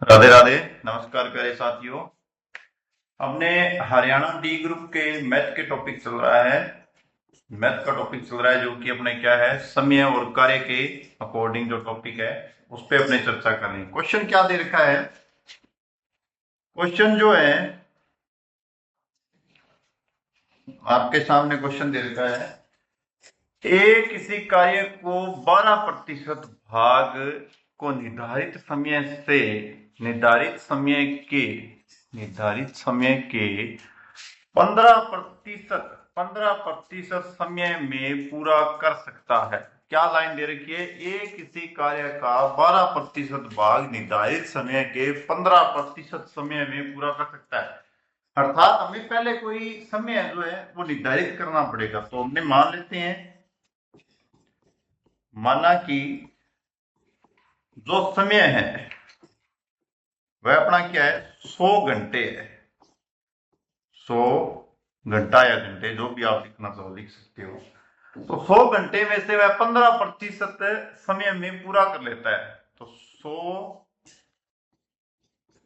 राधे राधे। नमस्कार प्यारे साथियों। हमने हरियाणा डी ग्रुप के मैथ के टॉपिक चल रहा है। मैथ का टॉपिक चल रहा है जो कि अपने क्या है, समय और कार्य के अकॉर्डिंग जो टॉपिक है उस पे अपने चर्चा कर रहे हैं। क्वेश्चन क्या दे रखा है? क्वेश्चन जो है आपके सामने क्वेश्चन दे रखा है, ए किसी कार्य को 12% भाग को निर्धारित समय के 15% समय में पूरा कर सकता है। क्या लाइन दे रखी है? ए किसी कार्य का 12% भाग निर्धारित समय के 15% समय में पूरा कर सकता है। अर्थात हमें पहले कोई समय जो है वो निर्धारित करना पड़ेगा। तो हमने मान लेते हैं, माना कि जो समय है वह अपना क्या है, 100 घंटे है। 100 घंटा या घंटे जो भी आप लिखना चाहो लिख सकते हो। तो 100 घंटे में से वह 15% समय में पूरा कर लेता है। तो 100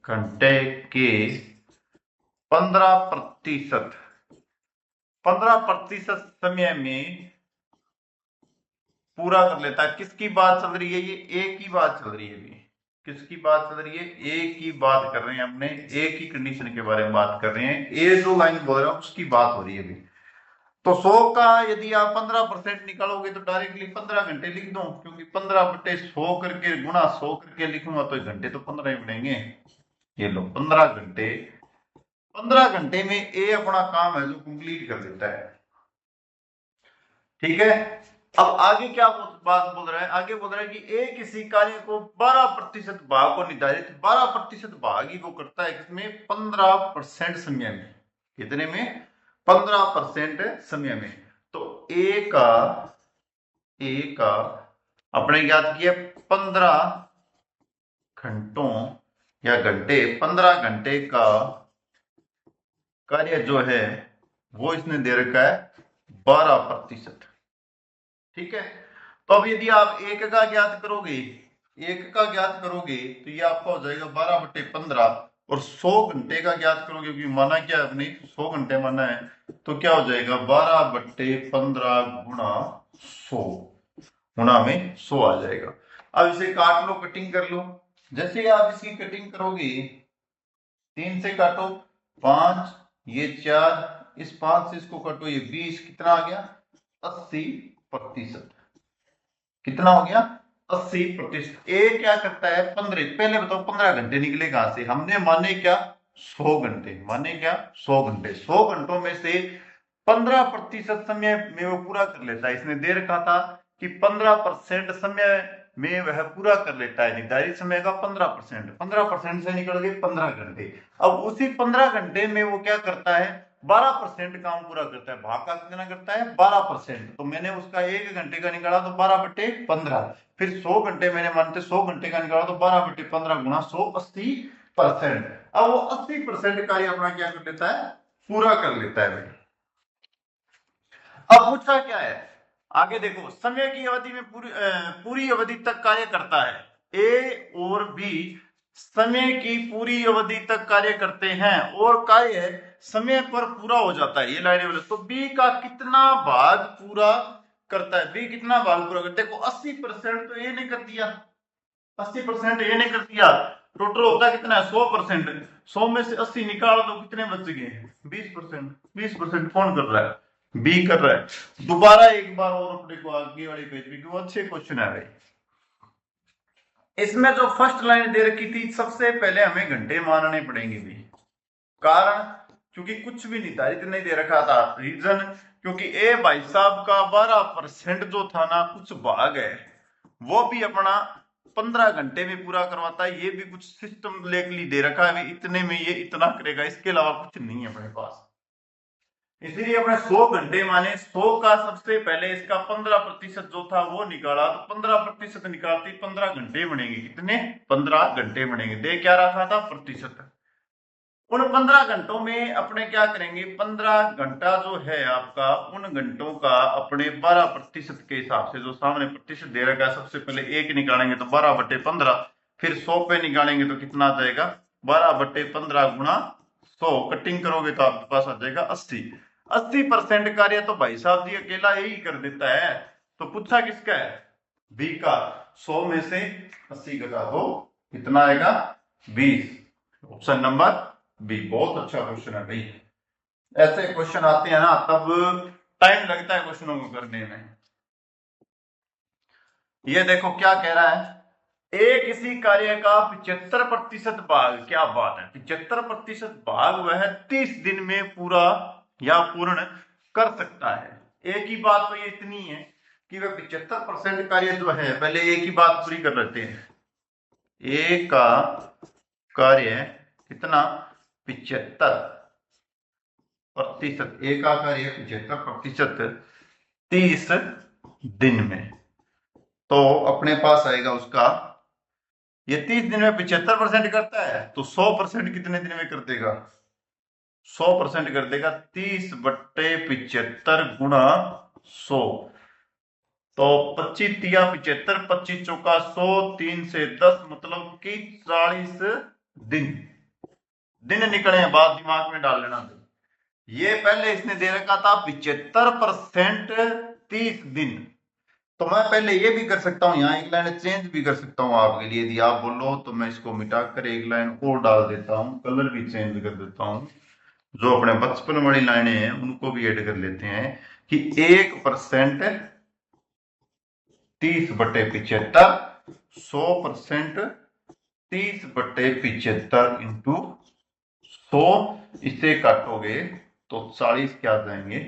घंटे के 15% 15% समय में पूरा कर लेता है। किसकी बात चल रही है? ये ए की बात चल रही है। अभी किसकी बात चल रही है? ए की बात कर रहे हैं। हमने ए की कंडीशन के बारे में बात कर रहे हैं। ए जो लाइन बोल रहा है उसकी बात हो रही है अभी। तो 100 का यदि आप 15% निकालोगे तो डायरेक्टली 15 घंटे लिख दो, क्योंकि 15/100 करके गुणा 100 करके लिखूंगा तो घंटे तो 15 ही बनेंगे। ये लो 15 घंटे। 15 घंटे में ए अपना काम है जो कंप्लीट कर देता है। ठीक है। अब आगे क्या बात बोल रहा है? आगे बोल रहा है कि ए किसी कार्य को 12% भाग को निर्धारित 12% भाग ही वो करता है, किसमें? 15% समय में। कितने में? 15% समय में। तो ए का अपने ज्ञात किया 15 घंटों या घंटे, 15 घंटे का कार्य जो है वो इसने दे रखा है 12%। ठीक है। तो अब यदि आप एक का ज्ञात करोगे तो ये आपका हो जाएगा 12/15। और 100 घंटे का ज्ञात करोगे, क्योंकि माना क्या है अपने 100 घंटे माना है, तो क्या हो जाएगा 12/15 गुणा 100, गुणा में 100 आ जाएगा। अब इसे काट लो, कटिंग कर लो। जैसे ही आप इसकी कटिंग करोगे, 3 से काटो 5, ये 4, इस 5 से इसको काटो ये 20, कितना आ गया? 80%। कितना हो गया? 80%। ए क्या करता है? 15। पहले बताओ 15 घंटे निकले कहां से? हमने माने क्या? 100 घंटे। माने क्या? 100 घंटे। 100 घंटों में से 15% समय में वो पूरा कर लेता है। इसने दे रखा था कि 15% समय में वह पूरा कर लेता है। निर्धारित समय का 15%, 15% से निकल गए 15 घंटे। अब उसी 15 घंटे में वो क्या करता है? 12% काम पूरा करता है। भाग का कितना करता है? 12%। तो मैंने उसका 1 घंटे का निकाला तो 12/15। फिर 100 घंटे मैंने मानते 100 घंटे का निकाला तो 12/15 गुणा 100, 80%। अब वो 80% कार्य अपना क्या कर लेता है? पूरा कर लेता है भाई। अब पूछा क्या है? आगे देखो, समय की अवधि में पूरी अवधि तक कार्य करता है। ए और बी समय की पूरी अवधि तक कार्य करते हैं और कार्य समय पर पूरा हो जाता है। ये लाइन बोले तो बी का कितना भाग पूरा करता है? बी कितना भाग पूरा करता है? देखो 80% तो ए ने कर दिया, 80% ए ने कर दिया। टोटल होता कितना है? 100%। 100 में से 80 निकाल दो, कितने बच गए? 20%। 20% कौन कर रहा है? बी कर रहा है। दोबारा एक बार और अपने को आगे वाले पेज पे, वो अच्छे क्वेश्चन है भाई। इसमें जो फर्स्ट लाइन दे रखी थी, सबसे पहले हमें घंटे मानने पड़ेंगे भी। कारण क्योंकि कुछ भी निर्धारित नहीं दे रखा था। रीजन क्योंकि ए भाई साहब का 12% जो था ना, कुछ भाग है वो भी अपना 15 घंटे में पूरा करवाता है। ये भी कुछ सिस्टम लेकली दे रखा है, इतने में ये इतना करेगा, इसके अलावा कुछ नहीं है अपने पास। इसीलिए अपने 100 घंटे माने 100 का सबसे पहले इसका 15% जो था वो निकाला, तो 15% निकालते 15 घंटे बनेंगे। कितने? 15 घंटे बनेंगे। दे क्या रखा था? प्रतिशत। उन 15 घंटों में अपने क्या करेंगे? 15 घंटा जो है आपका, उन घंटों का अपने 12% के हिसाब से, जो सामने प्रतिशत दे रखा है, सबसे पहले एक निकालेंगे तो 12/15। फिर 100 पे निकालेंगे तो कितना आ जाएगा 12/15 गुणा 100, कटिंग करोगे तो आपके पास आ जाएगा 80। 80% कार्य तो भाई साहब जी अकेला यही कर देता है। तो पूछा किसका है, बी का। 100 में से 80 घटा दो, कितना आएगा 20। Option number B. बहुत अच्छा क्वेश्चन है भाई। ऐसे क्वेश्चन आते हैं ना तब टाइम लगता है क्वेश्चनों को करने में। ये देखो क्या कह रहा है, एक इसी कार्य का 75% भाग, क्या बात है, 75% भाग वह 30 दिन में पूरा या पूर्ण कर सकता है। एक ही बात तो ये इतनी है कि वह 75% कार्य जो है, पहले एक ही बात पूरी कर लेते हैं। एक का कार्य कितना 75%, एक का कार्य 75% 30 दिन में, तो अपने पास आएगा उसका, ये 30 दिन में 75% करता है तो 100% कितने दिन में कर देगा, 100% कर देगा 30/75 गुणा 100। तो 25 तिया 75, 25 चौका 100, 3 से 10 मतलब कि 40 दिन। दिन निकले हैं, बात दिमाग में डाल लेना। ये पहले इसने दे रखा था 75% 30 दिन, तो मैं पहले ये भी कर सकता हूं, यहाँ एक लाइन चेंज भी कर सकता हूं आपके लिए, यदि आप बोलो तो मैं इसको मिटाकर एक लाइन और डाल देता हूं, कलर भी चेंज कर देता हूं। जो अपने बचपन वाली लाइनें हैं उनको भी ऐड कर लेते हैं कि 1% 30/75, 100% 30/75 इंटू 100, इसे काटोगे तो 40 क्या आ जाएंगे,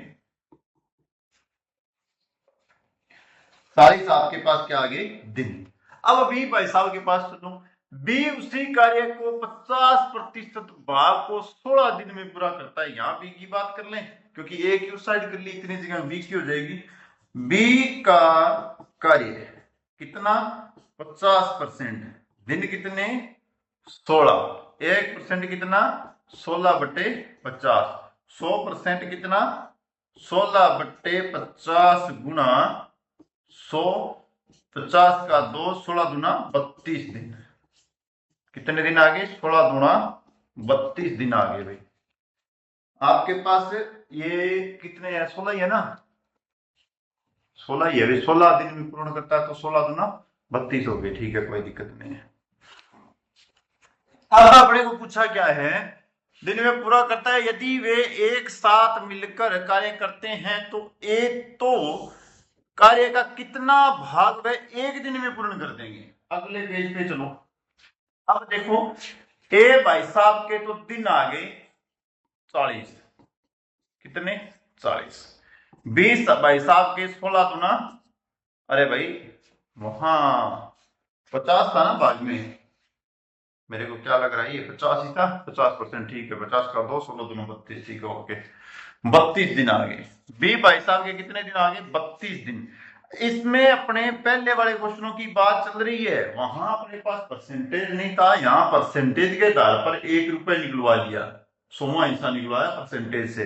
40 आपके पास क्या आ गए दिन। अब बी भाई साहब के पास सुनो, बी उसी कार्य को 50% भाग को 16 दिन में पूरा करता है। यहां बी की बात कर लें, क्योंकि ए की उस साइड कर ली, इतनी जगह बी की हो जाएगी। बी का कार्य कितना 50%, दिन कितने 16, 1% कितना 16/50, 100% कितना 16/50 गुणा 100, 50 का 2, 16 दूना 32 दिन। कितने दिन आ गए 16 दूना 32 दिन आ गए भाई। आपके पास ये कितने है 16 ही है ना, 16 ही है भाई, 16 दिन में पूर्ण करता है तो 16 दूना 32 हो गए। ठीक है, कोई दिक्कत नहीं है। अब अपने को पूछा क्या है, दिन में पूरा करता है यदि वे एक साथ मिलकर कार्य करते हैं तो एक तो कार्य का कितना भाग वह एक दिन में पूर्ण कर देंगे। अगले पेज पे चलो। अब देखो ए भाई साहब के तो दिन आ गए 40, कितने 40, 20 भाई साहब के 16 दूना, अरे भाई वहां 50 था ना भाग में, मेरे को क्या लग रहा है ये 50 ही था, 50%। ठीक है, 50 का 2, 16 दूना 32, ठीक है ओके। 32 दिन आ गए। बी भाई साहब के कितने दिन आ गए 32 दिन। इसमें अपने पहले वाले क्वेश्चनों की बात चल रही है, वहां अपने पास परसेंटेज नहीं था, यहाँ परसेंटेज के आधार पर 1 रुपए निकलवा लिया, 100वां हिस्सा निकलवाया परसेंटेज से।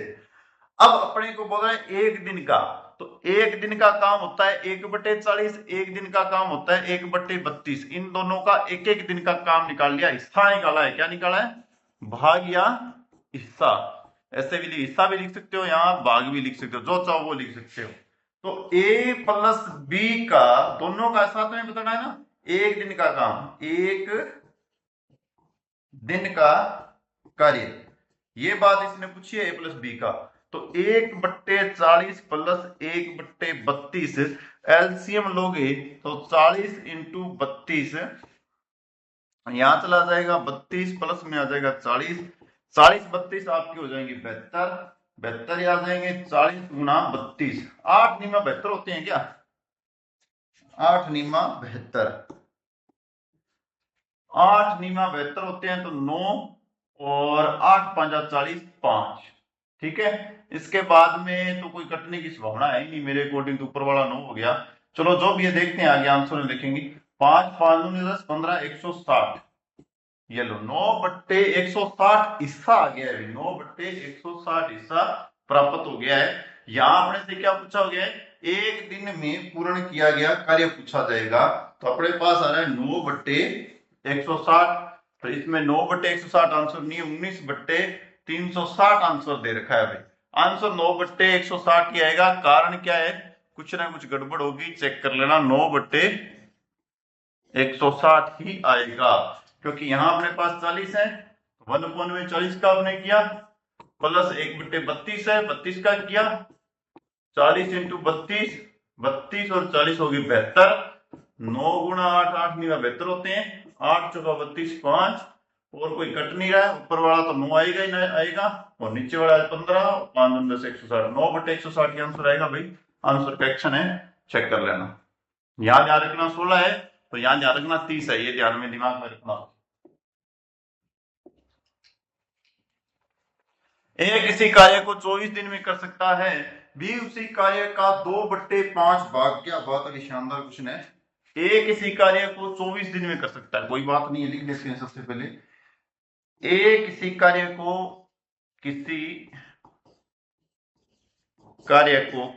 अब अपने को बोल रहा है एक दिन का, तो एक दिन का काम होता है 1/40, एक दिन का काम होता है 1/32। इन दोनों का एक एक दिन का काम निकाल लिया, हिस्सा निकाला है। क्या निकाला है, भाग या हिस्सा। ऐसे भी हिस्सा भी लिख सकते हो, यहाँ भाग भी लिख सकते हो, जो चाहो वो लिख सकते हो। तो ए प्लस बी का दोनों का साथ में बताना है ना, एक दिन का काम, एक दिन का कार्य, ये बात इसने पूछी है ए प्लस बी का। तो 1/40 प्लस 1/32, एलसीएम लोगे तो 40 इंटू 32, यहां चला जाएगा 32 प्लस में आ जाएगा 40, 40 32 आपकी हो जाएंगे 72, 72 आ जाएंगे 40 गुना 32, 8 नीमा 72 होते हैं क्या, 8 नीमा 72, 8 नीमा 72 होते हैं तो 9 और 8 5 40, 5। ठीक है, इसके बाद में तो कोई कटने की संभावना है नहीं मेरे अकॉर्डिंग, तो ऊपर वाला 9 हो गया। चलो जो भी है देखते हैं आगे आंसर में लिखेंगे। 5 5 9 10 15 160, ये लो 9/160 हिस्सा आ गया है, 9/160 हिस्सा प्राप्त हो गया है। यहां अपने से क्या पूछा हो गया है, एक दिन में पूर्ण किया गया कार्य पूछा जाएगा, तो अपने पास आ रहा है 9/160। 160, तो इसमें 9/160 आंसर नहीं, 19/360 आंसर दे रखा है भाई। आंसर 9/160 ही आएगा। कारण क्या है, कुछ ना कुछ गड़बड़ होगी, चेक कर लेना। 9/160 ही आएगा, क्योंकि यहां अपने पास 40 है, 1/40 का आपने किया, प्लस 1/32 है, 32 का किया, 40 × 32, 32 और 40 होगी 72। 9 × 8, 8 9 72 होते हैं, 8 चौका 32, 5 और कोई कट नहीं रहा है। ऊपर वाला तो 9 आएगा ही नहीं आएगा, और नीचे वाला है 15, 5 × 10 160। 9/160 की आंसर आएगा भाई। आंसर करेक्शन है, चेक कर लेना। यहां ध्यान रखना 16 है, तो यहां ध्यान रखना 30 है, ये ध्यान में दिमाग में रखना। ए किसी कार्य को 24 दिन में कर सकता है, बी उसी कार्य का 2/5 भाग। क्या बात है, शानदार क्वेश्चन है। ए किसी कार्य को 24 दिन में कर सकता है, कोई बात नहीं है, लिख देते हैं सबसे पहले। ए किसी कार्य को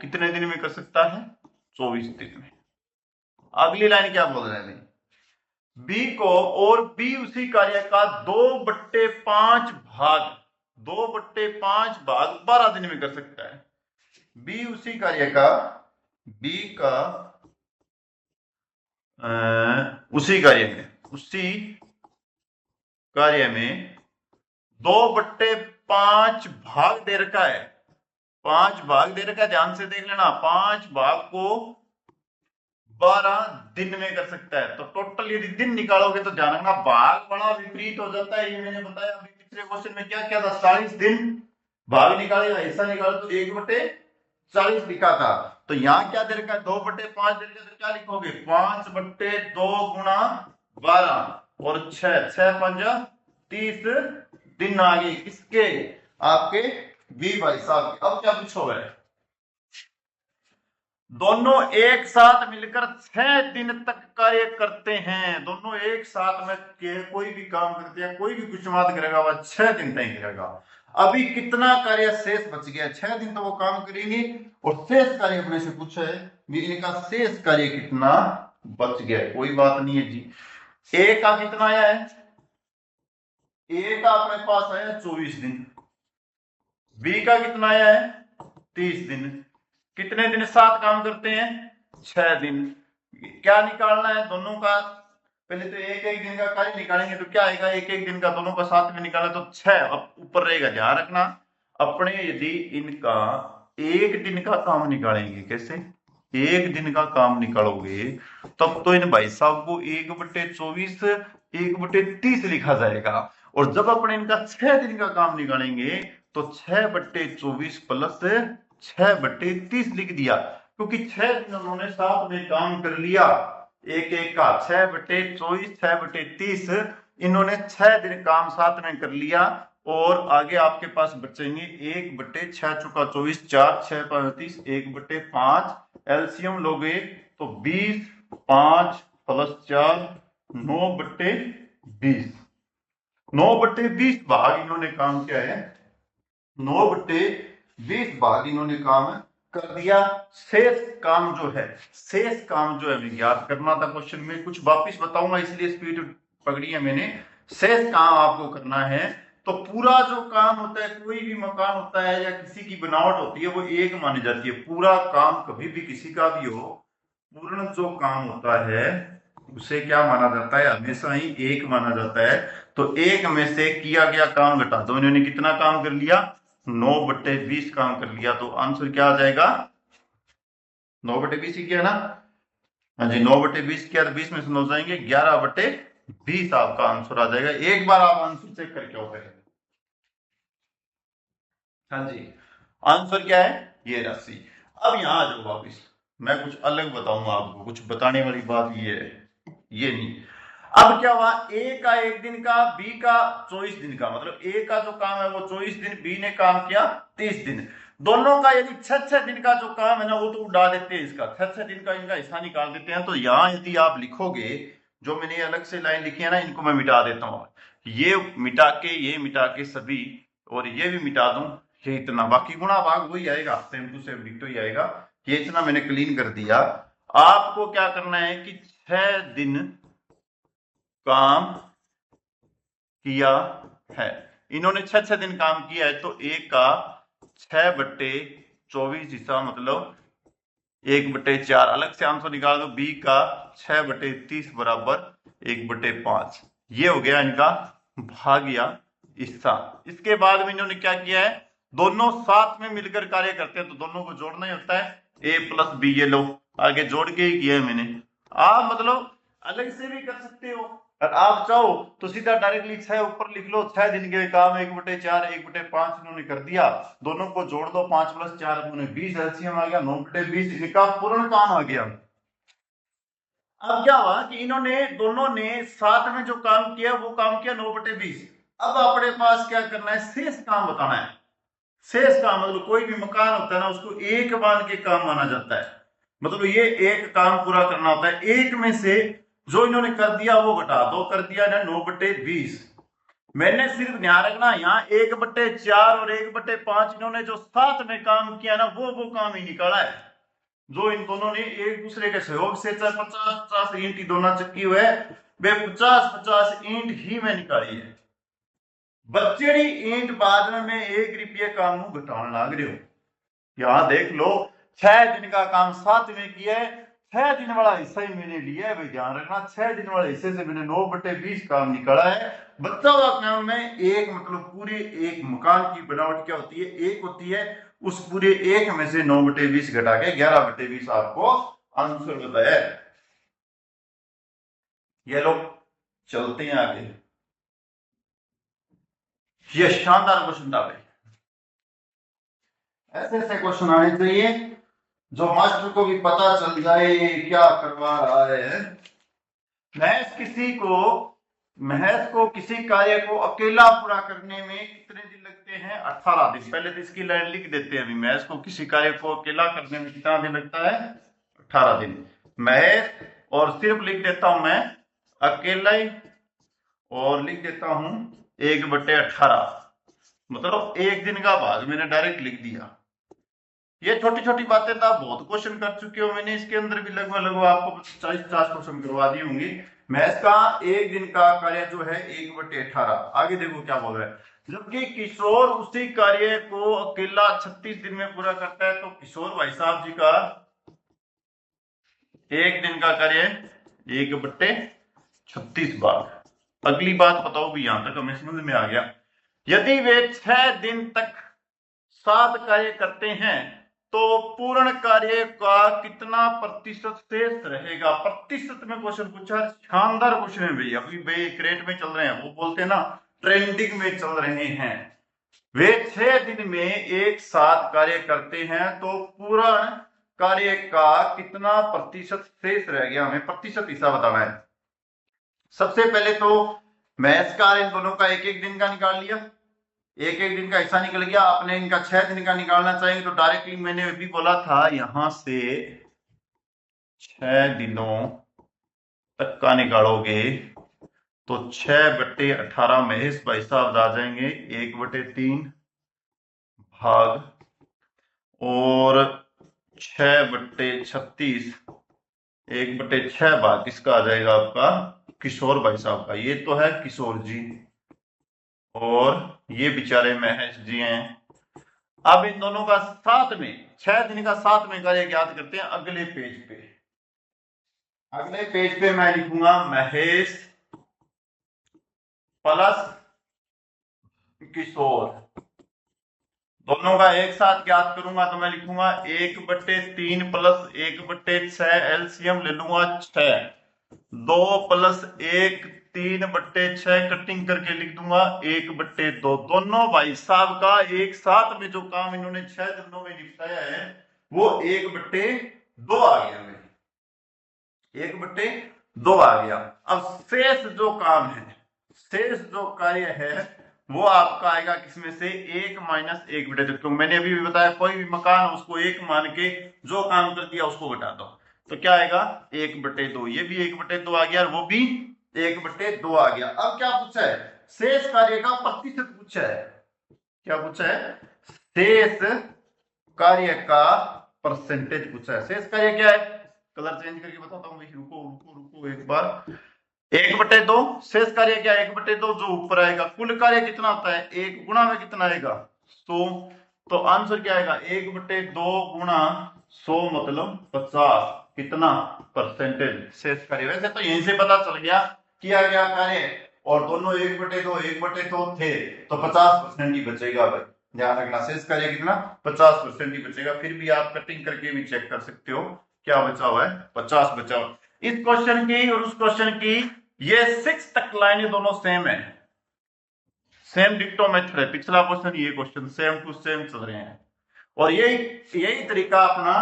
कितने दिन में कर सकता है, 24 दिन में। अगली लाइन क्या बोल रहे हैं, बी को, और बी उसी कार्य का 2/5 भाग, 2/5 भाग 12 दिन में कर सकता है। बी उसी कार्य का, बी का उसी कार्य में 2/5 भाग दे रखा है, 5 भाग दे रखा है, ध्यान से देख लेना। 5 भाग को 12 दिन में कर सकता है। तो टोटल यदि दिन निकालोगे तो ध्यान रखना भाग बड़ा विपरीत हो जाता है, ये मैंने बताया अभी पिछले क्वेश्चन में। क्या क्या था, 40 दिन भाग निकालेगा, ऐसा निकालो तो 1/40 लिखा था। तो यहाँ क्या दे रखा है, 2/5 दे रखा है, तो क्या लिखोगे, 5/2 × 12 और 6, 6 5 30 दिन आ गए किसके, आपके बी भाई साहब के। अब क्या पूछोगे, दोनों एक साथ मिलकर 6 दिन तक कार्य करते हैं। दोनों एक साथ में कोई भी काम करते हैं, कोई भी कुछ बात करेगा वह 6 दिन तक करेगा। अभी कितना कार्य शेष बच गया, 6 दिन तो वो काम करेंगे, और शेष कार्य अपने से पूछा है भी इनका शेष कार्य कितना बच गया है। कोई बात नहीं है जी। ए का कितना आया है, ए का अपने पास आया 24 दिन, बी का कितना आया है 30 दिन। कितने दिन साथ काम करते हैं, 6 दिन। क्या निकालना है दोनों का, पहले तो एक एक दिन का कार्य निकालेंगे, तो क्या आएगा, एक एक दिन का दोनों का साथ में निकाला तो 6 अब ऊपर रहेगा। ध्यान रखना अपने, यदि इनका एक दिन का काम निकालेंगे, कैसे, एक दिन का काम निकालोगे तब तो इन भाई साहब को 1/24 1/30 लिखा जाएगा। और जब अपने इनका 6 दिन का काम निकालेंगे तो 6/24 प्लस 6/30 लिख दिया, क्योंकि 6 दिन उन्होंने साथ में काम कर लिया। एक एक का 6/24 6/30 इन्होंने 6 दिन काम साथ में कर लिया। और आगे आपके पास बचेंगे 1/6 चौका 24, 4 6 35, 1/5 एलसीएम लोगे तो 20, 5 + 4 9/20, 9/20 भाग इन्होंने काम किया है, 9/20 भाग इन्होंने काम कर दिया। शेष काम जो है, शेष काम जो है याद करना था क्वेश्चन में, कुछ वापिस बताऊंगा इसलिए स्पीड पकड़ी है मैंने। शेष काम आपको करना है, तो पूरा जो काम होता है, कोई भी मकान होता है या किसी की बनावट होती है, वो एक मानी जाती है। पूरा काम कभी भी किसी का भी हो, पूर्ण जो काम होता है उसे क्या माना जाता है, हमेशा ही एक माना जाता है। तो एक में से किया गया काम घटा दो, इन्होंने कितना काम कर लिया, 9/20 काम कर लिया। तो आंसर क्या आ जाएगा, 9/20 ही किया ना, हाँ जी 9/20 किया तो 20 में से 9 जाएंगे, 11/20 आपका आंसर आ जाएगा। एक बार आप आंसर चेक करके आओ पहले। हाँ जी आंसर क्या है, ये राशि। अब यहां आ जाओ वापिस, मैं कुछ अलग बताऊंगा आपको, कुछ बताने वाली बात ये है, ये नहीं। अब क्या हुआ, ए का 1 दिन का, बी का 24 दिन का, मतलब ए का जो काम है वो 24 दिन, बी ने काम किया 30 दिन। दोनों का यदि 6 दिन का जो काम है ना, वो तो उड़ा देते हैं, इसका 6 दिन का इनका हिस्सा निकाल देते हैं। तो यहां यदि आप लिखोगे, जो मैंने अलग से लाइन लिखी है ना, इनको मैं मिटा देता हूं, ये मिटा के, ये मिटा के सभी, और ये भी मिटा दूं, ये इतना, बाकी गुणा भाग वही आएगा, सेम टू सेम डिक्टो ही आएगा। ये इतना मैंने क्लीन कर दिया। आपको क्या करना है कि 6 दिन काम किया है। इन्होंने 6 दिन काम किया है, तो ए का 6/24 हिस्सा मतलब 1/4। अलग से आंसर निकाल दो, बी का 6/30 बराबर 1/5। ये हो गया इनका भाग्य हिस्सा। इसके बाद में इन्होंने क्या किया है, दोनों साथ में मिलकर कार्य करते हैं तो दोनों को जोड़ना ही होता है, ए प्लस बी। ये लो आगे जोड़ के ही किया है मैंने। आप मतलब अलग से भी कर सकते हो, और आप चाहो तो सीधा डायरेक्टली 6 ऊपर लिख लो। 6 दिन के काम 1/4 1/5 इन्होंने कर दिया, दोनों को जोड़ दो, 5 + 4 20, एलसीएम आ गया 9/20, इनका पूर्ण काम आ गया। अब क्या हुआ कि इन्होंने दोनों ने साथ में जो काम किया वो काम किया 9/20। अब अपने पास क्या करना है, शेष काम बताना है। शेष काम मतलब कोई भी मकान होता है ना, उसको एक मान के काम माना जाता है। मतलब ये एक काम पूरा करना होता है, एक में से जो इन्होंने कर दिया वो घटा दो, कर दिया ना 9/20। मैंने सिर्फ ध्यान रखना यहाँ 1/4 और 1/5 इन्होंने जो साथ में काम किया ना वो काम ही निकाला है, जो इन दोनों ने एक दूसरे के सहयोग से 50-50 ईंट दोनों चक्की हुए वे 50-50 ईंट ही में निकाली है। बच्चेड़ी ईंट बाद में मैं 1 रुपये काम घटाने लाग रहे हो। यहां देख लो 6 दिन का काम 7 में किया है, 6 दिन वाला हिस्सा ही मैंने लिया है भाई, ध्यान रखना 6 दिन वाले हिस्से से मैंने 9/20 काम निकाला है। बच्चा हुआ काम में एक मतलब पूरे एक मकान की बनावट क्या होती है, एक होती है, उस पूरे एक में से 9/20 घटा के 11/20 आपको आंसर बताया है। ये लोग चलते हैं आगे। ये शानदार क्वेश्चन था भाई, ऐसे ऐसे क्वेश्चन आने चाहिए जो मास्टर को भी पता चल जाए क्या करवा रहा है। महज को किसी कार्य को अकेला पूरा करने में कितने दिन लगते हैं, 18 दिन। पहले तो इसकी लाइन लिख देते हैं अभी, महज को किसी कार्य को अकेला करने में कितना दिन लगता है, 18 दिन। महज और सिर्फ लिख देता हूं मैं अकेला ही, और लिख देता हूं 1/18, मतलब 1 दिन का भाग मैंने डायरेक्ट लिख दिया। ये छोटी छोटी बातें तो आप बहुत क्वेश्चन कर चुके हो, मैंने इसके अंदर भी लगभग आपको 40-50 क्वेश्चन करवा दी होंगी। मैथ्स का 1 दिन का कार्य जो है 1/18। आगे देखो क्या बोल रहा है, जबकि किशोर उसी कार्य को अकेला 36 दिन में पूरा करता है, तो किशोर भाई साहब जी का 1 दिन का कार्य 1/36 भाग। अगली बात बताओ भी, यहां तक हमें समझ में आ गया। यदि वे 6 दिन तक 7 कार्य करते हैं तो पूर्ण कार्य का कितना प्रतिशत शेष रहेगा। प्रतिशत में क्वेश्चन पूछा, शानदार क्वेश्चन है भैया। अभी भाई एक रेट में चल रहे हैं, वो बोलते हैं ना ट्रेंडिंग में चल रहे हैं। वे 6 दिन में एक साथ कार्य करते हैं तो पूर्ण कार्य का कितना प्रतिशत शेष रह गया, हमें प्रतिशत हिस्सा बताना है। सबसे पहले तो मैथ्स का इन दोनों का 1-1 दिन का निकाल लिया, 1-1 दिन का हिस्सा निकल गया। आपने इनका 6 दिन का निकालना चाहिए तो डायरेक्टली मैंने अभी बोला था यहां से 6 दिनों तक का निकालोगे तो 6/18 महेश भाई साहब आ जाएंगे 1/3 भाग, और 6/36 1/6 भाग किसका आ जाएगा, आपका किशोर भाई साहब का। ये तो है किशोर जी और ये बेचारे महेश जी हैं। अब इन दोनों का साथ में 6 दिन का साथ में कार्य याद करते हैं। अगले पेज पे मैं लिखूंगा महेश प्लस किशोर, दोनों का एक साथ ज्ञात करूंगा तो मैं लिखूंगा 1/3 प्लस 1/6, एलसीएम ले लूंगा 6, 2 + 1 3/6 कटिंग करके लिख दूंगा 1/2। दोनों भाई साहब का एक साथ में जो काम इन्होंने 6 दिनों में निपटाया है वो 1/2 आ गया, 1/2 आ गया। अब शेष जो काम है, शेष जो कार्य है वो आपका आएगा किसमें से, 1 - 1/2। तो मैंने अभी भी बताया कोई भी मकान उसको 1 मान के जो काम कर दिया उसको घटा दो, तो क्या आएगा 1/2। ये भी 1/2 आ गया और वो भी 1/2 आ गया। अब क्या पूछा है, शेष कार्य का प्रतिशत पूछा है। क्या पूछा है, शेष कार्य का परसेंटेज पूछा है। शेष कार्य क्या है, कलर चेंज करके बताता हूँ, रुको रुको रुको एक बार। 1/2 शेष कार्य क्या 1/2 जो ऊपर आएगा। कुल कार्य कितना होता है 1 गुणा में कितना आएगा 100। तो आंसर क्या आएगा 1/2 गुणा 100 मतलब 50 कितना परसेंटेज शेष कार्य। वैसे तो यहीं से पता चल गया किया गया कार्य और दोनों 1/2 थे तो 50% ही बचेगा भाई। ध्यान रखना शेष कार्य कितना 50% ही बचेगा। फिर भी आप कटिंग करके भी चेक कर सकते हो क्या बचा हुआ है 50 बचा हुआ। इस क्वेश्चन की और उस क्वेश्चन की ये 6 तक लाइनें दोनों सेम है, सेम डिक्टो मेथड है। पिछला क्वेश्चन ये क्वेश्चन सेम टू सेम चल रहे हैं और यही तरीका अपना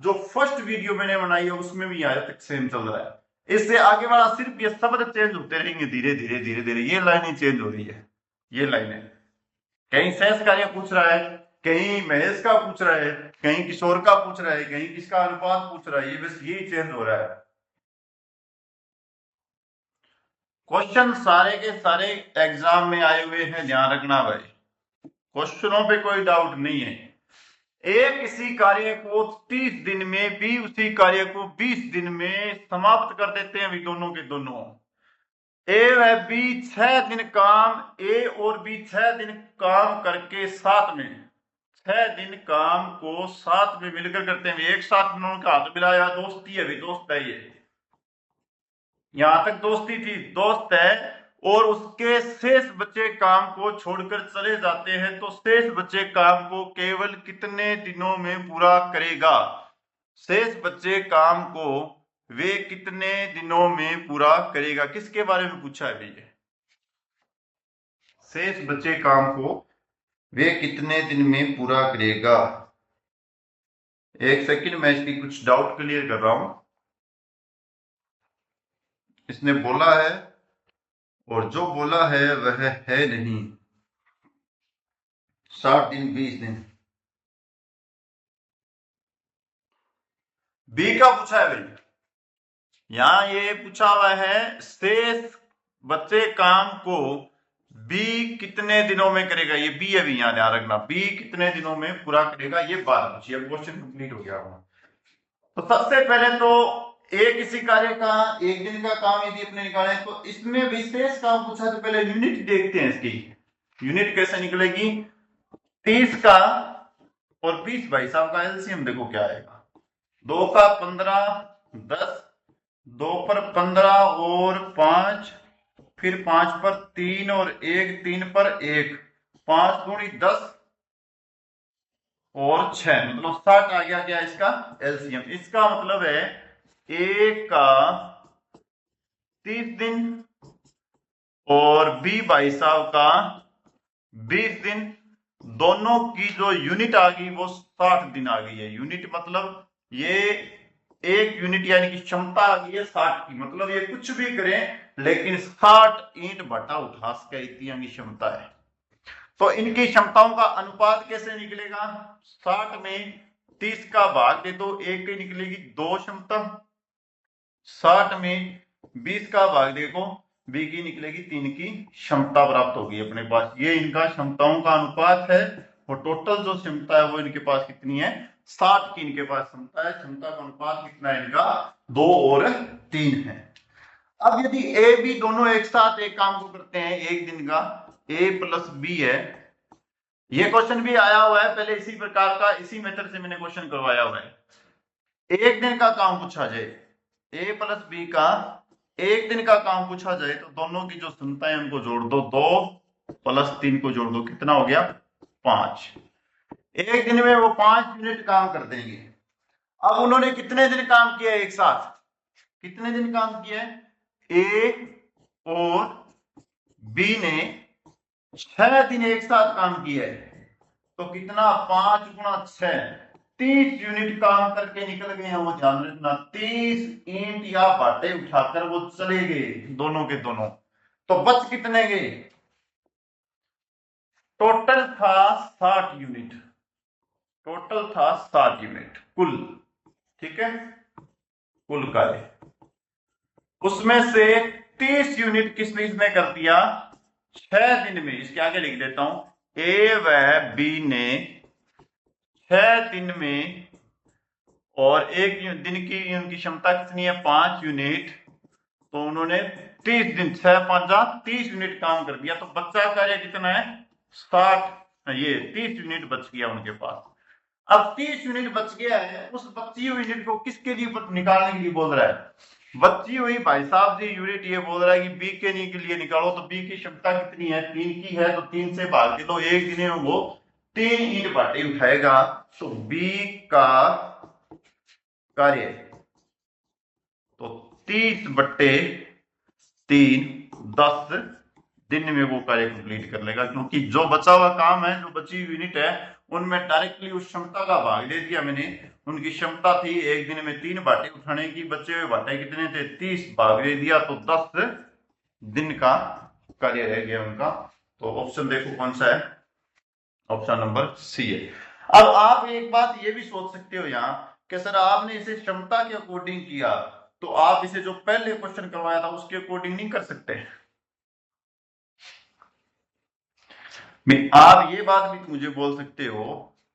जो फर्स्ट वीडियो मैंने बनाई है उसमें भी यहाँ तक सेम चल रहा है। इससे आगे वाला सिर्फ ये शब्द चेंज होते रहेंगे धीरे धीरे धीरे धीरे। ये लाइनें चेंज हो रही है, ये लाइनें कहीं शेष कार्य पूछ रहा है, कहीं महेश का पूछ रहा है, कहीं किशोर का पूछ रहा है, कहीं किसका अनुपात पूछ रहा है। ये बस यही चेंज हो रहा है। क्वेश्चन सारे के सारे एग्जाम में आए हुए हैं, ध्यान रखना भाई। क्वेश्चनों पे कोई डाउट नहीं है। एक इसी कार्य को 30 दिन में भी उसी कार्य को 20 दिन में समाप्त कर देते हैं दोनों के दोनों। ए व बी 6 दिन काम, ए और बी 6 दिन काम करके साथ में 6 दिन काम को साथ में मिलकर करते हैं। एक साथ दोनों का हाथ मिलाया, दोस्ती है भी, दोस्त है ये, यहां तक दोस्ती थी, दोस्त है। और उसके शेष बचे काम को छोड़कर चले जाते हैं तो शेष बचे काम को केवल कितने दिनों में पूरा करेगा। शेष बचे काम को वे कितने दिनों में पूरा करेगा। किसके बारे में पूछा है भैया, शेष बचे काम को वे कितने दिन में पूरा करेगा। एक सेकंड मैं इसकी कुछ डाउट क्लियर कर रहा हूं। इसने बोला है और जो बोला है वह है नहीं 60 दिन 20 दिन। बी का पूछा है भाई, यहां ये पूछा हुआ है शेष बच्चे काम को बी कितने दिनों में करेगा। ये बी है भी, यहां ध्यान रखना, बी कितने दिनों में पूरा करेगा ये बात पूछी। अब क्वेश्चन कंप्लीट हो गया होगा। तो सबसे पहले तो एक इसी कार्य का 1 दिन का काम यदि अपने निकाले तो इसमें विशेष काम पूछा तो पहले यूनिट देखते हैं इसकी। यूनिट कैसे निकलेगी 30 का और 20 भाई साहब का एलसीएम देखो क्या आएगा। 2 का 15 10, 2 पर 15 और 5, फिर 5 पर 3 और 1, 3 पर 1, 5 दूनी 10 और 6 मतलब 60 आ गया क्या इसका एलसीएम। इसका मतलब है ए का 30 दिन और बी भाई साहब का 20 दिन, दोनों की जो यूनिट आ गई वो 60 दिन आ गई है। यूनिट मतलब ये एक यूनिट यानी कि क्षमता आ गई है 60 की। मतलब ये कुछ भी करें लेकिन 60 ईंट भट्टा उठा सके इतनी की क्षमता है। तो इनकी क्षमताओं का अनुपात कैसे निकलेगा 60 में 30 का भाग दे दो, एक की निकलेगी 2 क्षमता। 60 में 20 का भाग देखो, बी की निकलेगी 3 की क्षमता प्राप्त होगी अपने पास। ये इनका क्षमताओं का अनुपात है और टोटल जो क्षमता है वो इनके पास कितनी है 60 की इनके पास क्षमता है। क्षमता का अनुपात कितना है इनका 2 और 3 है। अब यदि ए बी दोनों एक साथ एक काम को करते हैं एक दिन का, ए प्लस बी है। ये क्वेश्चन भी आया हुआ है पहले इसी प्रकार का, इसी मेथड से मैंने क्वेश्चन करवाया हुआ है। एक दिन का काम पूछा जाए, ए प्लस बी का एक दिन का काम पूछा जाए तो दोनों की जो क्षमता है उनको जोड़ दो, 2 प्लस 3 को जोड़ दो, कितना हो गया 5। एक दिन में वो 5 यूनिट काम कर देंगे। अब उन्होंने कितने दिन काम किया एक साथ, कितने दिन काम किया है ए और बी ने 6 दिन एक साथ काम किया है। तो कितना 5 गुणा 6 30 यूनिट काम करके निकल गए हैं वो, ध्यान रखना 30 ईंट या बाटे उठाकर वो चले गए दोनों के दोनों। तो बच कितने गए, टोटल था 60 यूनिट, टोटल था 60 यूनिट कुल, ठीक है कुल कार्य। उसमें से 30 यूनिट किस ने कर दिया 6 दिन में। इसके आगे लिख देता हूं ए व बी ने 6 दिन में और एक दिन की उनकी क्षमता कितनी है 5 यूनिट। तो उन्होंने 30 दिन 6 5 30 यूनिट काम कर दिया, तो बच्चा कार्य कितना है 60, ये 30 यूनिट बच गया उनके पास। अब 30 यूनिट बच गया है, उस बची हुई यूनिट को किसके लिए निकालने के लिए बोल रहा है, बची हुई भाई साहब जी यूनिट ये बोल रहा है कि बी के लिए निकालो। तो बी की क्षमता कितनी है 3 की है, तो 3 से भाग दो, एक दिन में वो 3 ईंट भाटे उठाएगा। तो बी का कार्य तो 30/3 10 दिन में वो कार्य कंप्लीट कर लेगा, क्योंकि जो बचा हुआ काम है, जो बची हुई यूनिट है, उनमें डायरेक्टली उस क्षमता का भाग दे दिया मैंने। उनकी क्षमता थी एक दिन में 3 बाटे उठाने की, बचे हुए बाटे कितने थे 30, भाग दे दिया तो 10 दिन का कार्य रह गया उनका। तो ऑप्शन देखो कौन सा है, ऑप्शन नंबर सी है। अब आप एक बात ये भी सोच सकते हो यहाँ कि सर आपने इसे क्षमता के अकॉर्डिंग किया, तो आप इसे जो पहले क्वेश्चन करवाया था उसके अकॉर्डिंग नहीं कर सकते। आप ये बात भी मुझे बोल सकते हो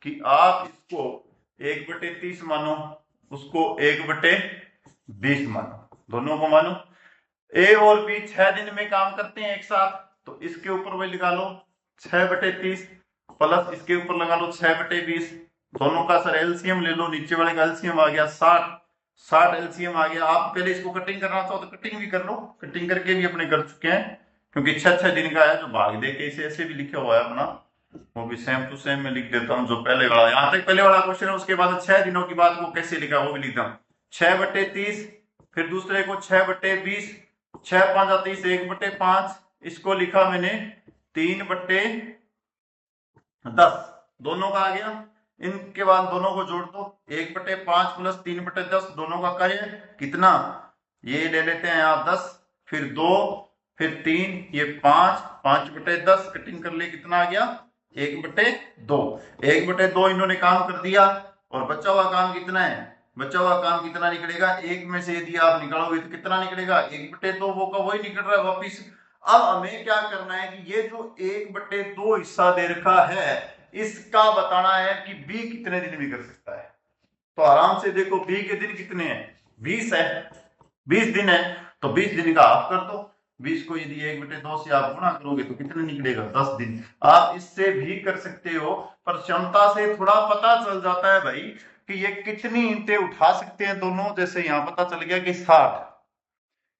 कि आप इसको 1/30 मानो, उसको 1/20 मानो, दोनों को मानो। ए और बी 6 दिन में काम करते हैं एक साथ, तो इसके ऊपर वही लगा लो 6/30 प्लस इसके ऊपर लगा लो 6/20। दोनों का सर एलसीएम ले लो, नीचे वाले का एलसीएम आ गया 60 एलसीएम आ गया। आप पहले इसको कटिंग करना चाहो तो कटिंग भी कर लो, कटिंग करके भी अपने कर चुके हैं, क्योंकि 6 दिन का है। जो भाग दे के इसे ऐसे भी लिखा हुआ है अपना, वो भी सेम टू सेम में लिख देता हूँ। जो पहले वाला, यहाँ तक पहले वाला क्वेश्चन है, उसके बाद 6 दिनों की बात को कैसे लिखा वो भी लिखता हूँ। 6/30, फिर दूसरे को 6/20, 6 5 30, 1/5, इसको लिखा मैंने 3/10, दोनों का आ गया। इनके बाद दोनों को जोड़ दो, 1/5 प्लस 3/10, दोनों का कार्य कितना, ये ले लेते हैं आप 10, फिर 2, फिर 3, ये 5, 5/10, कटिंग कर ले कितना आ गया 1/2। 1/2 इन्होंने काम कर दिया, और बचा हुआ काम कितना है, बचा हुआ काम कितना निकलेगा, एक में से यदि आप निकालोगे तो कितना निकलेगा 1/2, वो का वही निकल रहा है वापिस। अब हमें क्या करना है कि ये जो 1/2 हिस्सा दे रखा है, इसका बताना है कि बी कितने दिन में कर सकता है। तो आराम से देखो बी के दिन कितने हैं 20 है, 20 दिन है, तो 20 दिन का हाफ कर दो। 20 को यदि 1/2 से आप गुणा करोगे तो कितने निकलेगा 10 दिन। आप इससे भी कर सकते हो, पर क्षमता से थोड़ा पता चल जाता है भाई कि ये कितनी ईंटें उठा सकते हैं दोनों। जैसे यहां पता चल गया कि 60,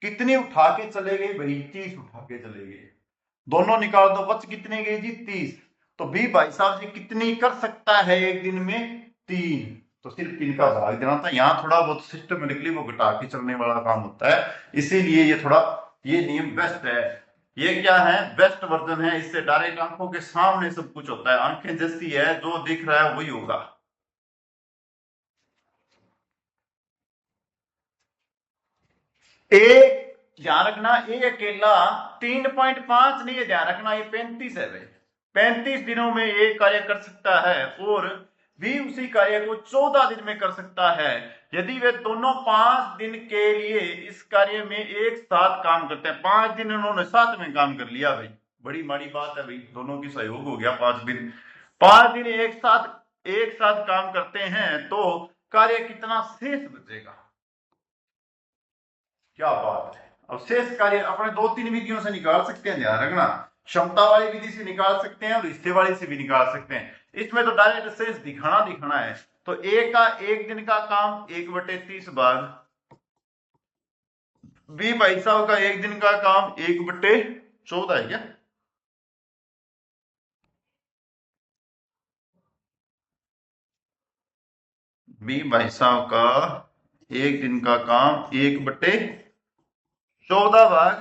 कितनी उठा के चले गए भाई 30 उठा के चले गए, दोनों निकाल दो, बच कितने गए जी 30। तो बी भाई साहब जी कितनी कर सकता है एक दिन में 3, तो सिर्फ 3 का भाग देना था। यहाँ थोड़ा बहुत सिस्टमेटिकली वो घटा के चलने वाला काम होता है, इसीलिए ये थोड़ा ये नियम बेस्ट है। ये क्या है बेस्ट वर्जन है, इससे डायरेक्ट आंखों के सामने सब कुछ होता है, आंखें जैसी है जो दिख रहा है वही होगा। एक ध्यान रखना, ए अकेला 3.5 नहीं है, ध्यान रखना ये 35 है भाई। 35 दिनों में ये कार्य कर सकता है, और भी उसी कार्य को 14 दिन में कर सकता है, यदि वे दोनों 5 दिन के लिए इस कार्य में एक साथ काम करते हैं। 5 दिन उन्होंने साथ में काम कर लिया भाई, बड़ी माड़ी बात है भाई, दोनों की सहयोग हो गया 5 दिन। 5 दिन एक साथ काम करते हैं, तो कार्य कितना शेष बचेगा, क्या बात है। अब शेष कार्य अपने 2-3 विधियों से निकाल सकते हैं, ध्यान रखना, क्षमता वाली विधि से निकाल सकते हैं और हिस्से वाली से भी निकाल सकते हैं। इसमें तो डायरेक्ट शेष दिखाना है। तो ए का एक दिन का काम 1/30 भाग, बी भाई साहब का एक दिन का काम 1/14 है क्या, बी भाई साहब का एक दिन का काम 1/14 भाग,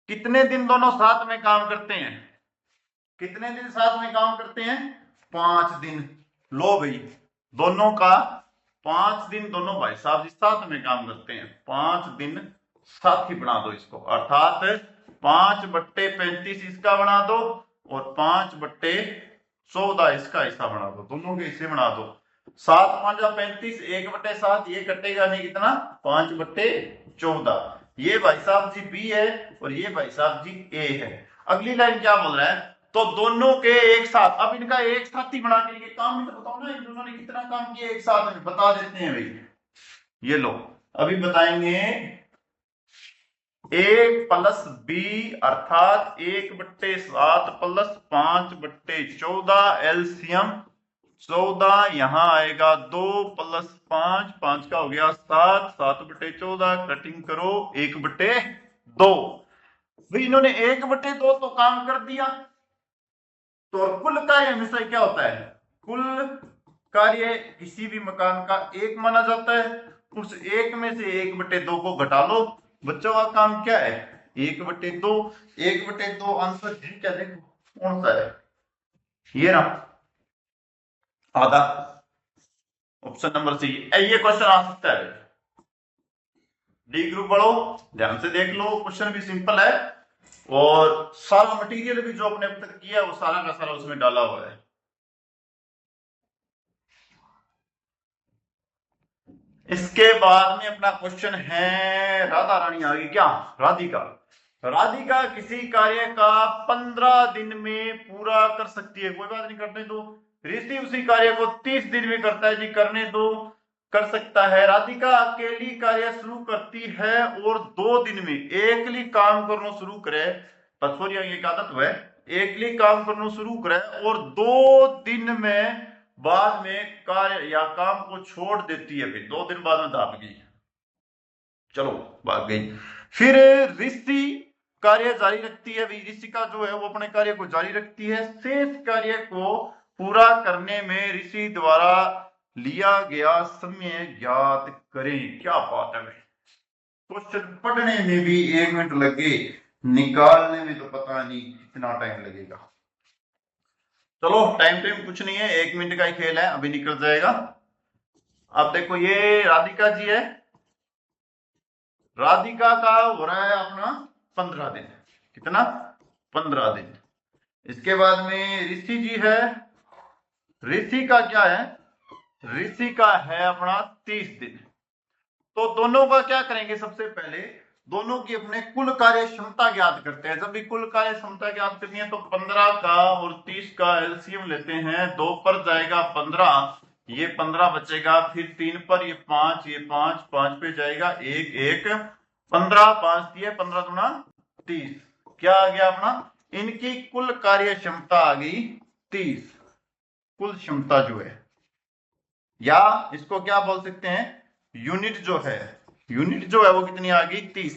कितने दिन दोनों साथ में काम करते हैं, कितने दिन साथ में काम करते हैं 5 दिन। लो भाई दोनों का 5 दिन दोनों भाई साहब जी साथ में काम करते हैं, 5 दिन साथ ही बना दो इसको, अर्थात 5/35 इसका बना दो और 5/14 इसका हिस्सा बना दो, दोनों के हिस्से बना दो। 7 5 35, 1/7, ये कटेगा नहीं कितना 5/14। ये भाई साहब जी बी है और ये भाई साहब जी ए है। अगली लाइन क्या बोल रहा है, तो दोनों के एक साथ, अब इनका एक साथ ही बना के काम भी तो बताओ ना, इन दोनों ने कितना काम किया एक साथ में बता देते हैं भाई। ये लो अभी बताएंगे 1 प्लस बी अर्थात 1/7 प्लस 5/14 एलसीएम 14, यहां आएगा 2 प्लस 5, 5 का हो गया 7, 7/14 कटिंग करो 1/2। भाई इन्होंने 1/2 तो काम कर दिया। तो कुल कार्य हमेशा क्या होता है, कुल कार्य किसी भी मकान का एक माना जाता है। उस एक में से 1/2 को घटा लो, बच्चों का काम क्या है 1/2। 1/2 आंसर क्या देखो कौन सा है, ये ना आधा, ऑप्शन नंबर सी। ये क्वेश्चन आ सकता है। डी ग्रुप बढ़ो, ध्यान से देख लो, क्वेश्चन भी सिंपल है और सारा मटेरियल भी जो अपने अब तक किया वो सारा का सारा उसमें डाला हुआ है। इसके बाद में अपना क्वेश्चन है, राधा रानी आ गई क्या, राधिका। राधिका किसी कार्य का 15 दिन में पूरा कर सकती है, कोई बात नहीं करने दो। ऋषि उसी कार्य को 30 दिन में करता है जी, करने दो, कर सकता है। राधिका अकेली कार्य शुरू करती है और 2 दिन में एकली काम करना शुरू करे, सॉरी ये आदत है, एकली काम करना शुरू करे और 2 दिन में बाद में कार्य या काम को छोड़ देती है, फिर 2 दिन बाद में भाग गई, चलो भाग गई। फिर ऋषि कार्य जारी रखती है, ऋषिका जो है वो अपने कार्य को जारी रखती है। शेष कार्य को पूरा करने में ऋषि द्वारा लिया गया समय ज्ञात करें। क्या बात है भाई, क्वेश्चन पढ़ने में भी 1 मिनट लगे, निकालने में तो पता नहीं कितना टाइम लगेगा। चलो टाइम कुछ नहीं है, 1 मिनट का ही खेल है, अभी निकल जाएगा। अब देखो ये राधिका जी है, राधिका का हो रहा है अपना 15 दिन, कितना 15 दिन। इसके बाद में ऋषि जी है, ऋषि का क्या है, ऋषि का है अपना 30 दिन। तो दोनों का क्या करेंगे, सबसे पहले दोनों की अपने कुल कार्य क्षमता ज्ञात करते हैं। जब भी कुल कार्य क्षमता ज्ञात करनी है तो 15 का और 30 का एलसीएम लेते हैं, 2 पर जाएगा 15, ये 15 बचेगा, फिर 3 पर ये 5, ये 5, 5 पे जाएगा 1, 1 15, 5 दिए 15 दूना 30, क्या आ गया अपना, इनकी कुल कार्य क्षमता आ गई 30, कुल क्षमता जो है, या इसको क्या बोल सकते हैं यूनिट जो है, यूनिट जो है वो कितनी आ गई 30।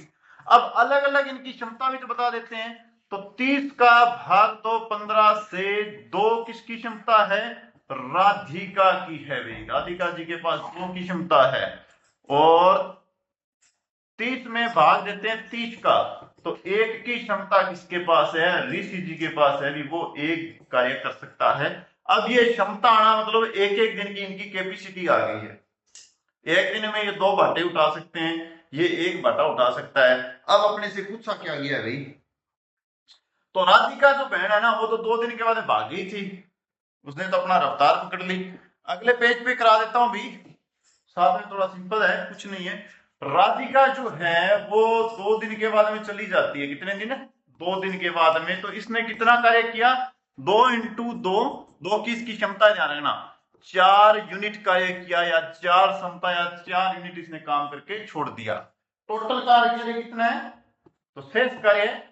अब अलग अलग इनकी क्षमता भी तो बता देते हैं, तो 30 का भाग तो 15 से 2 किसकी क्षमता है, राधिका की है भाई, राधिका जी के पास 2 की क्षमता है। और 30 में भाग देते हैं 30 का, तो 1 की क्षमता किसके पास है, ऋषि जी के पास है, वो 1 कार्य कर सकता है। अब ये क्षमता आना मतलब एक एक दिन की इनकी कैपेसिटी आ गई है, एक दिन में ये 2 बाटे उठा सकते हैं, ये 1 बाटा उठा सकता है। अब अपने से पूछा क्या गया है भाई, तो राधिका जो बहन है ना वो तो 2 दिन के बाद भाग गई थी, उसने तो अपना रफ्तार पकड़ ली। अगले पेज पे करा देता हूं भी, साथ में थोड़ा सिंपल है, कुछ नहीं है। राधिका जो है वो 2 दिन के बाद में चली जाती है, कितने दिन, 2 दिन के बाद में। तो इसने कितना कार्य किया, 2 × 2, 2 की इसकी क्षमता ध्यान रखना, 4 यूनिट कार्य किया, या 4 क्षमता या 4 यूनिट इसने काम करके छोड़ दिया। टोटल कार्य कितना है, तो शेष कार्य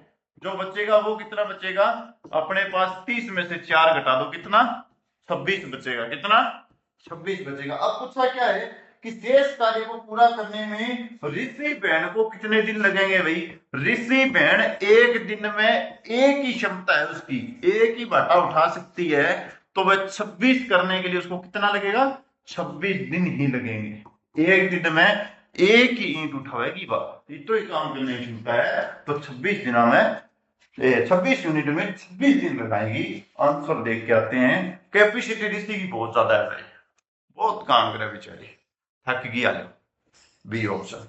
जो बचेगा वो कितना बचेगा, अपने पास 30 में से 4 घटा दो, कितना 26 बचेगा, कितना 26 बचेगा। अब पूछा क्या है कि शेष कार्य को पूरा करने में ऋषि बहन को कितने दिन लगेंगे भाई, ऋषि बहन 1 दिन में 1 ही क्षमता है उसकी, 1 ही बाटा उठा सकती है, तो वह 26 करने के लिए उसको कितना लगेगा, 26 दिन ही लगेंगे। 1 दिन में 1 ही ईंट उठाएगी बात, तो ही काम करने की क्षमता है, तो 26 दिनों में 26 यूनिट में 26 दिन लगाएगी। आंसर देख के आते हैं, कैपेसिटी ऋषि की बहुत ज्यादा है, बहुत काम करे बेचारी, थक गई। B option.